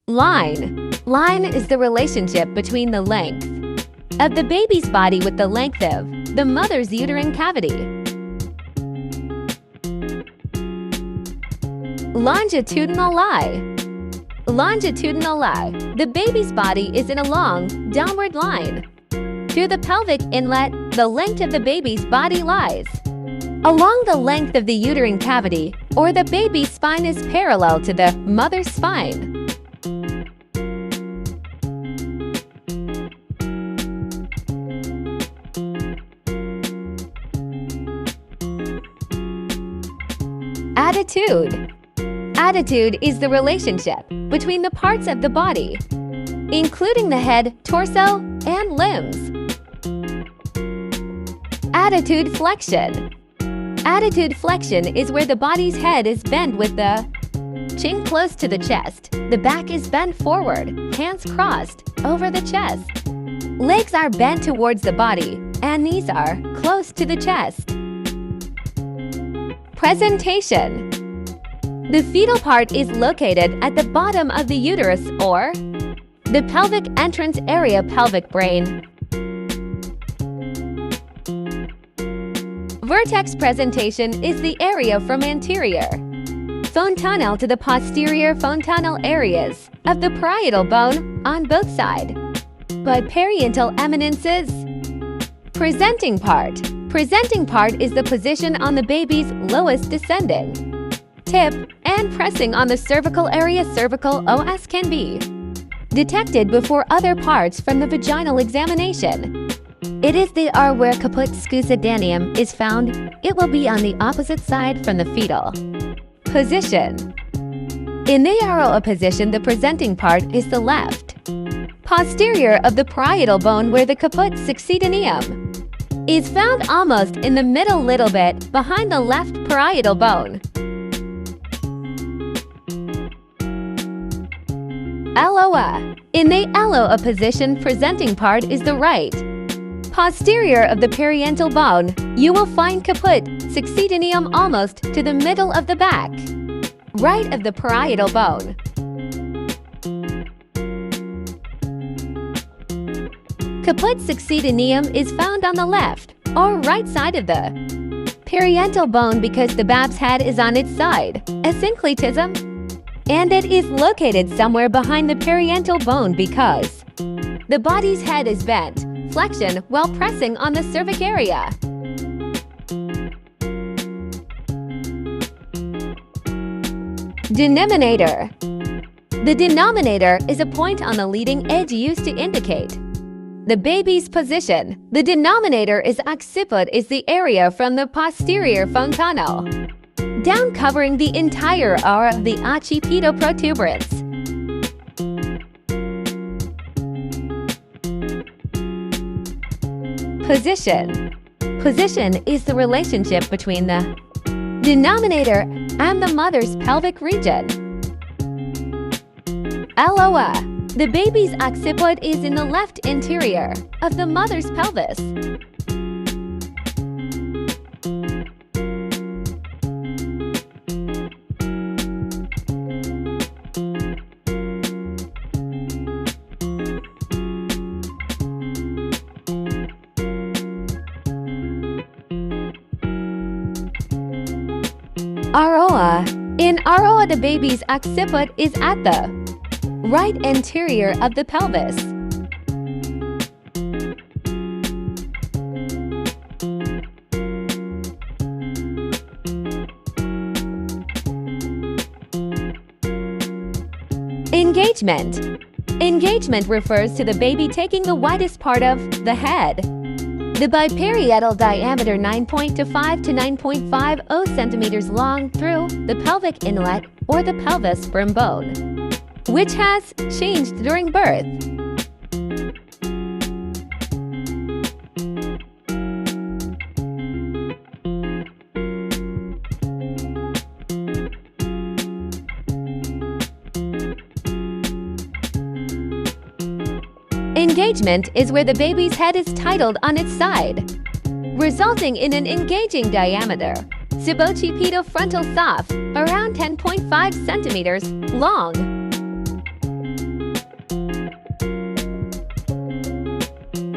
Line. Line is the relationship between the length of the baby's body with the length of the mother's uterine cavity. Longitudinal lie. Longitudinal lie. The baby's body is in a long, downward line. Through the pelvic inlet, the length of the baby's body lies along the length of the uterine cavity, or the baby's spine is parallel to the mother's spine. Attitude. Attitude is the relationship between the parts of the body, including the head, torso, and limbs. Attitude flexion. Attitude flexion is where the body's head is bent with the chin close to the chest. The back is bent forward, hands crossed over the chest. Legs are bent towards the body, and knees are close to the chest. Presentation. The fetal part is located at the bottom of the uterus or the pelvic entrance area, pelvic brain. Vertex presentation is the area from anterior fontanelle to the posterior fontanelle areas of the parietal bone on both sides. Bipariental eminences. Presenting part. Presenting part is the position on the baby's lowest descending tip and pressing on the cervical area. Cervical OS can be detected before other parts from the vaginal examination. It is the R where caput scusidanium is found. It will be on the opposite side from the fetal position. In the ROA position, the presenting part is the left posterior of the parietal bone, where the caput succedaneum is found almost in the middle, little bit behind the left parietal bone. LOA. In the LOA position, presenting part is the right posterior of the parietal bone. You will find caput succedaneum almost to the middle of the back, right of the parietal bone. Caput succedaneum is found on the left or right side of the parietal bone because the bab's head is on its side, a synclitism, and it is located somewhere behind the parietal bone because the body's head is bent, flexion, while pressing on the cervix area. Denominator. The denominator is a point on the leading edge used to indicate the baby's position. The denominator is occiput, is the area from the posterior fontanelle down, covering the entire area of the occipital protuberance. Position. Position is the relationship between the denominator and the mother's pelvic region. LOA. The baby's occiput is in the left interior of the mother's pelvis. ROA. In ROA, the baby's occiput is at the right anterior of the pelvis. Engagement. Engagement refers to the baby taking the widest part of the head. The biparietal diameter 9.25 to 9.50 centimeters long through the pelvic inlet or the pelvis brim bone, which has changed during birth. Engagement is where the baby's head is titled on its side, resulting in an engaging diameter. Suboccipitofrontal soft, around 10.5 centimeters long.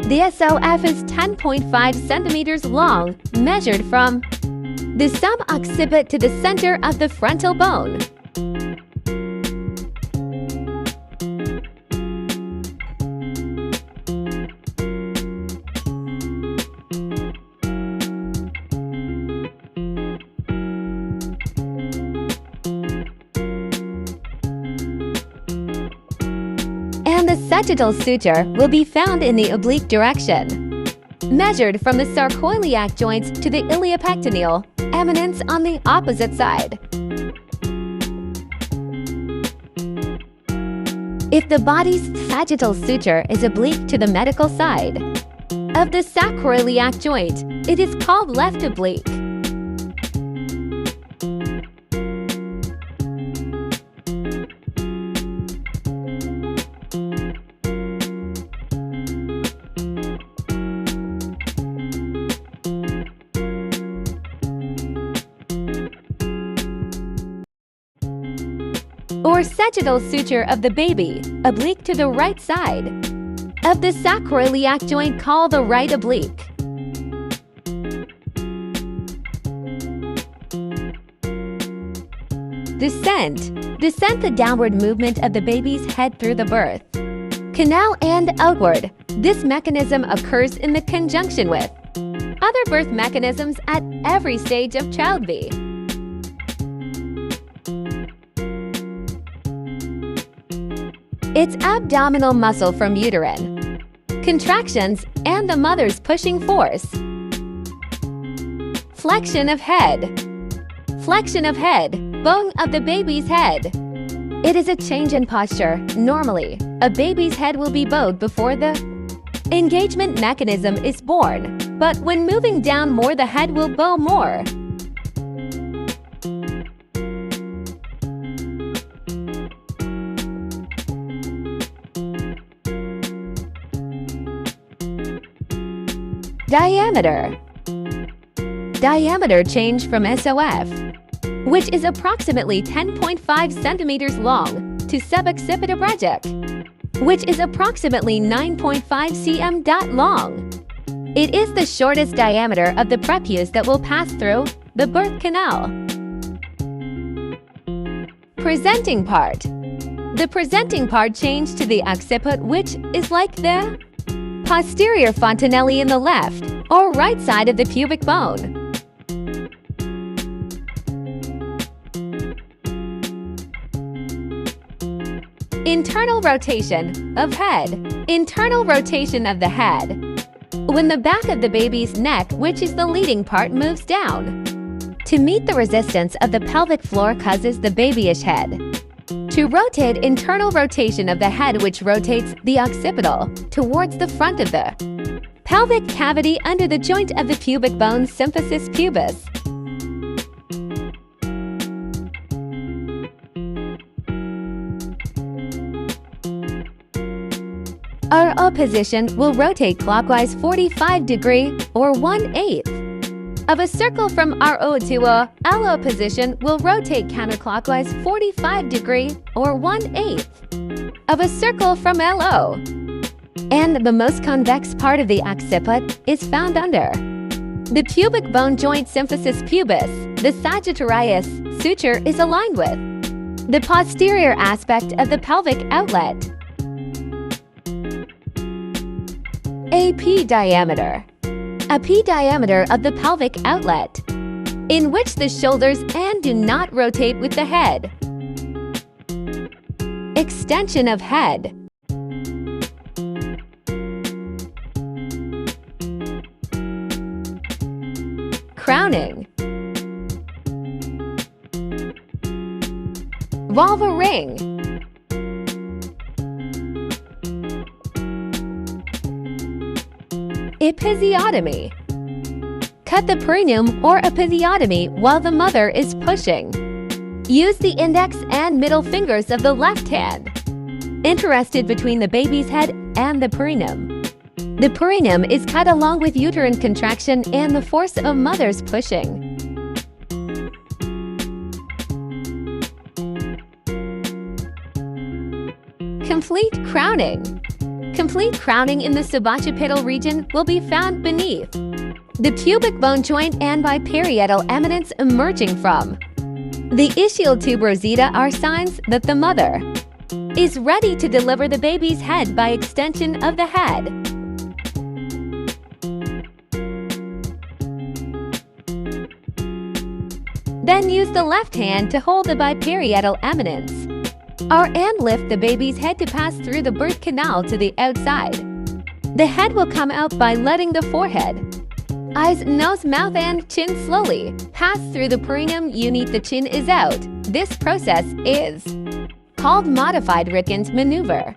The SOF is 10.5 centimeters long, measured from the subocciput to the center of the frontal bone. And the sagittal suture will be found in the oblique direction, measured from the sarcoiliac joints to the iliopectineal eminence on the opposite side. If the body's sagittal suture is oblique to the medial side of the sacroiliac joint, it is called left oblique. Or sagittal suture of the baby, oblique to the right side of the sacroiliac joint, called the right oblique. Descent the downward movement of the baby's head through the birth canal and outward. This mechanism occurs in the conjunction with other birth mechanisms at every stage of childbearing. Its abdominal muscle from uterine contractions and the mother's pushing force. Flexion of head, bone of the baby's head. It is a change in posture. Normally, a baby's head will be bowed before the engagement mechanism is born, but when moving down more, the head will bow more. Diameter change from SOF, which is approximately 10.5 centimeters long, to suboccipitabrachic, which is approximately 9.5 cm long. It is the shortest diameter of the prepuce that will pass through the birth canal. Presenting part. The presenting part changed to the occiput, which is like the posterior fontanelle in the left or right side of the pubic bone. Internal rotation of head. Internal rotation of the head. When the back of the baby's neck, which is the leading part, moves down to meet the resistance of the pelvic floor, causes the babyish head to rotate. Internal rotation of the head, which rotates the occipital towards the front of the pelvic cavity under the joint of the pubic bone, symphysis pubis. RO position will rotate clockwise 45 degree or 1/8 of a circle from RO to a LO position will rotate counterclockwise 45 degree or 1/8 of a circle from LO. And the most convex part of the occiput is found under the pubic bone joint, symphysis pubis. The Sagittarius suture is aligned with the posterior aspect of the pelvic outlet. AP diameter. A P diameter of the pelvic outlet, in which the shoulders and do not rotate with the head. Extension of head. Crowning. Vulvar ring. Episiotomy. Cut the perineum or episiotomy while the mother is pushing. Use the index and middle fingers of the left hand, interested between the baby's head and the perineum. The perineum is cut along with uterine contraction and the force of mother's pushing. Complete crowning. Complete crowning in the suboccipital region will be found beneath the pubic bone joint and biparietal eminence emerging from the ischial tube roseta are signs that the mother is ready to deliver the baby's head by extension of the head. Then use the left hand to hold the biparietal eminence and lift the baby's head to pass through the birth canal to the outside. The head will come out by letting the forehead, eyes, nose, mouth, and chin slowly pass through the perineum unit. The chin is out. This process is called modified Ricken's maneuver.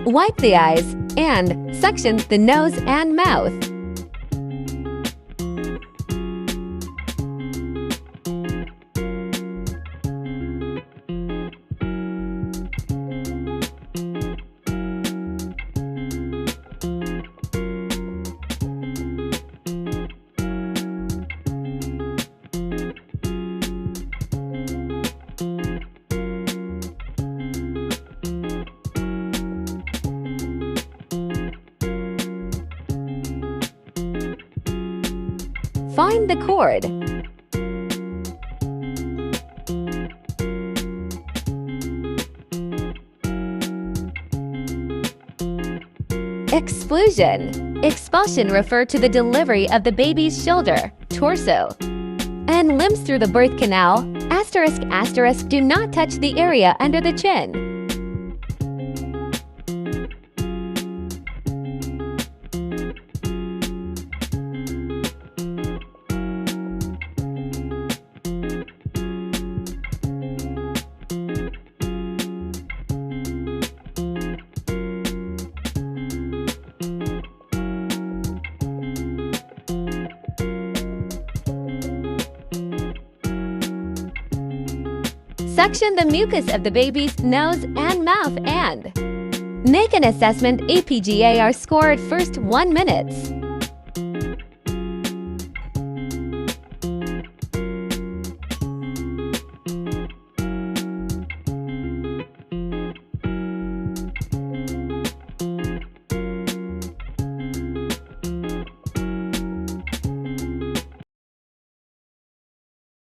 Wipe the eyes and suction the nose and mouth. Find the cord. Expulsion. Expulsion refer to the delivery of the baby's shoulder, torso, and limbs through the birth canal. **** do not touch the area under the chin. Suction the mucus of the baby's nose and mouth and make an assessment. APGAR score at first 1 minute.